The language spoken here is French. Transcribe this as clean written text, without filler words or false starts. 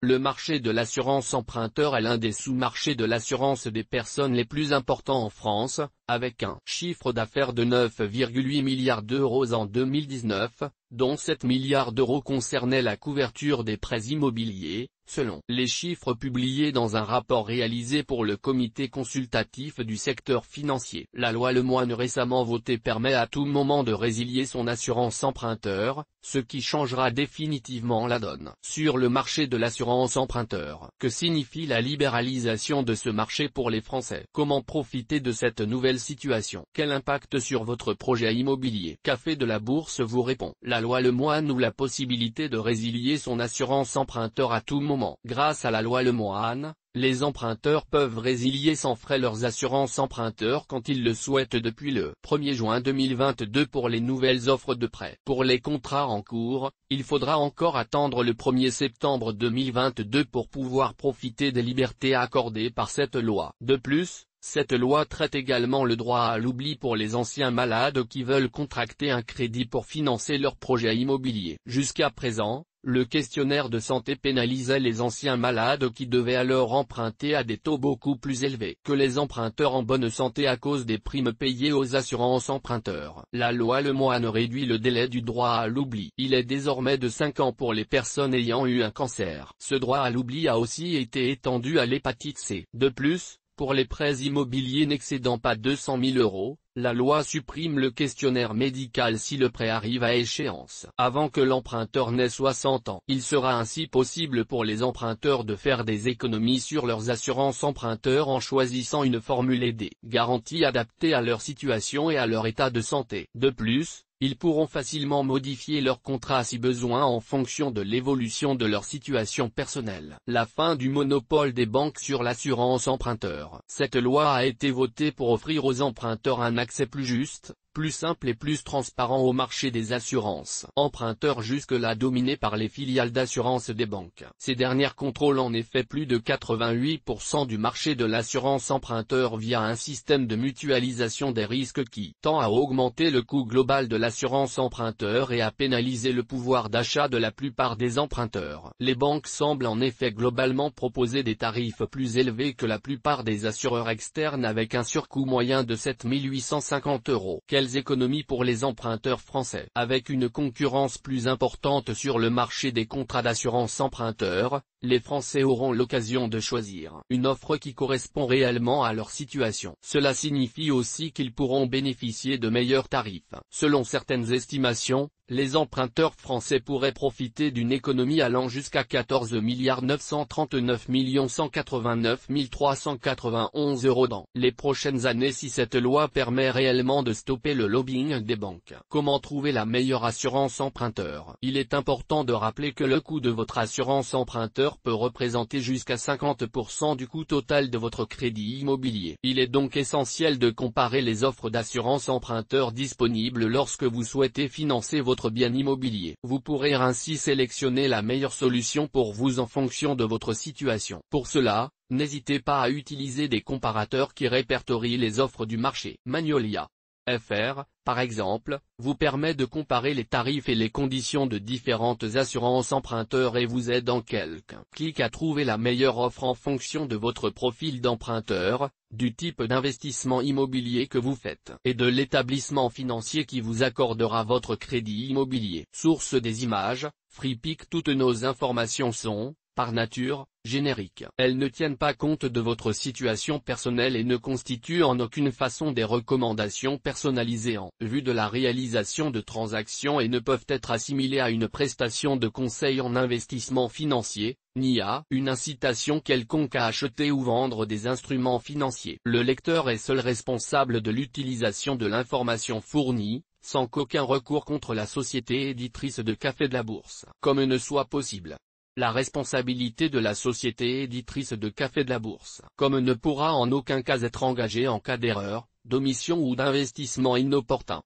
Le marché de l'assurance emprunteur est l'un des sous-marchés de l'assurance des personnes les plus importants en France, avec un chiffre d'affaires de 9,8 milliards d'euros en 2019, dont 7 milliards d'euros concernaient la couverture des prêts immobiliers, selon les chiffres publiés dans un rapport réalisé pour le comité consultatif du secteur financier. La loi Lemoine récemment votée permet à tout moment de résilier son assurance emprunteur, ce qui changera définitivement la donne sur le marché de l'assurance emprunteur. Que signifie la libéralisation de ce marché pour les Français? Comment profiter de cette nouvelle situation? Quel impact sur votre projet immobilier? Café de la Bourse vous répond. La loi Lemoine ouvre la possibilité de résilier son assurance emprunteur à tout moment. Grâce à la loi Lemoine, les emprunteurs peuvent résilier sans frais leurs assurances emprunteurs quand ils le souhaitent depuis le 1er juin 2022 pour les nouvelles offres de prêt. Pour les contrats en cours, il faudra encore attendre le 1er septembre 2022 pour pouvoir profiter des libertés accordées par cette loi. De plus, cette loi traite également le droit à l'oubli pour les anciens malades qui veulent contracter un crédit pour financer leur projet immobilier. Jusqu'à présent, le questionnaire de santé pénalisait les anciens malades qui devaient alors emprunter à des taux beaucoup plus élevés que les emprunteurs en bonne santé à cause des primes payées aux assurances emprunteurs. La loi Lemoine réduit le délai du droit à l'oubli. Il est désormais de 5 ans pour les personnes ayant eu un cancer. Ce droit à l'oubli a aussi été étendu à l'hépatite C. De plus, pour les prêts immobiliers n'excédant pas 200 000 euros, la loi supprime le questionnaire médical si le prêt arrive à échéance avant que l'emprunteur n'ait 60 ans. Il sera ainsi possible pour les emprunteurs de faire des économies sur leurs assurances emprunteurs en choisissant une formule aidée, garantie adaptée à leur situation et à leur état de santé. De plus, ils pourront facilement modifier leur contrat si besoin en fonction de l'évolution de leur situation personnelle. La fin du monopole des banques sur l'assurance emprunteur. Cette loi a été votée pour offrir aux emprunteurs un accès plus juste, plus simple et plus transparent au marché des assurances emprunteurs jusque-là dominé par les filiales d'assurance des banques. Ces dernières contrôlent en effet plus de 88% du marché de l'assurance emprunteur via un système de mutualisation des risques qui tend à augmenter le coût global de l'assurance emprunteur et à pénaliser le pouvoir d'achat de la plupart des emprunteurs. Les banques semblent en effet globalement proposer des tarifs plus élevés que la plupart des assureurs externes avec un surcoût moyen de 7 850 euros. Quelles économies pour les emprunteurs français? Avec une concurrence plus importante sur le marché des contrats d'assurance emprunteur, les Français auront l'occasion de choisir une offre qui correspond réellement à leur situation. Cela signifie aussi qu'ils pourront bénéficier de meilleurs tarifs. Selon certaines estimations, les emprunteurs français pourraient profiter d'une économie allant jusqu'à 14 939 189 391 euros dans les prochaines années si cette loi permet réellement de stopper le lobbying des banques. Comment trouver la meilleure assurance emprunteur? Il est important de rappeler que le coût de votre assurance emprunteur peut représenter jusqu'à 50% du coût total de votre crédit immobilier. Il est donc essentiel de comparer les offres d'assurance emprunteur disponibles lorsque vous souhaitez financer votre bien immobilier. Vous pourrez ainsi sélectionner la meilleure solution pour vous en fonction de votre situation. Pour cela, n'hésitez pas à utiliser des comparateurs qui répertorient les offres du marché. Magnolia FR, par exemple, vous permet de comparer les tarifs et les conditions de différentes assurances emprunteurs et vous aide en quelques clics à trouver la meilleure offre en fonction de votre profil d'emprunteur, du type d'investissement immobilier que vous faites et de l'établissement financier qui vous accordera votre crédit immobilier. Source des images, FreePic. Toutes nos informations sont, par nature, génériques. Elles ne tiennent pas compte de votre situation personnelle et ne constituent en aucune façon des recommandations personnalisées en vue de la réalisation de transactions et ne peuvent être assimilées à une prestation de conseil en investissement financier, ni à une incitation quelconque à acheter ou vendre des instruments financiers. Le lecteur est seul responsable de l'utilisation de l'information fournie, sans qu'aucun recours contre la société éditrice de Café de la Bourse, comme ne soit possible. La responsabilité de la société éditrice de Café de la Bourse, comme ne pourra en aucun cas être engagée en cas d'erreur, d'omission ou d'investissement inopportun.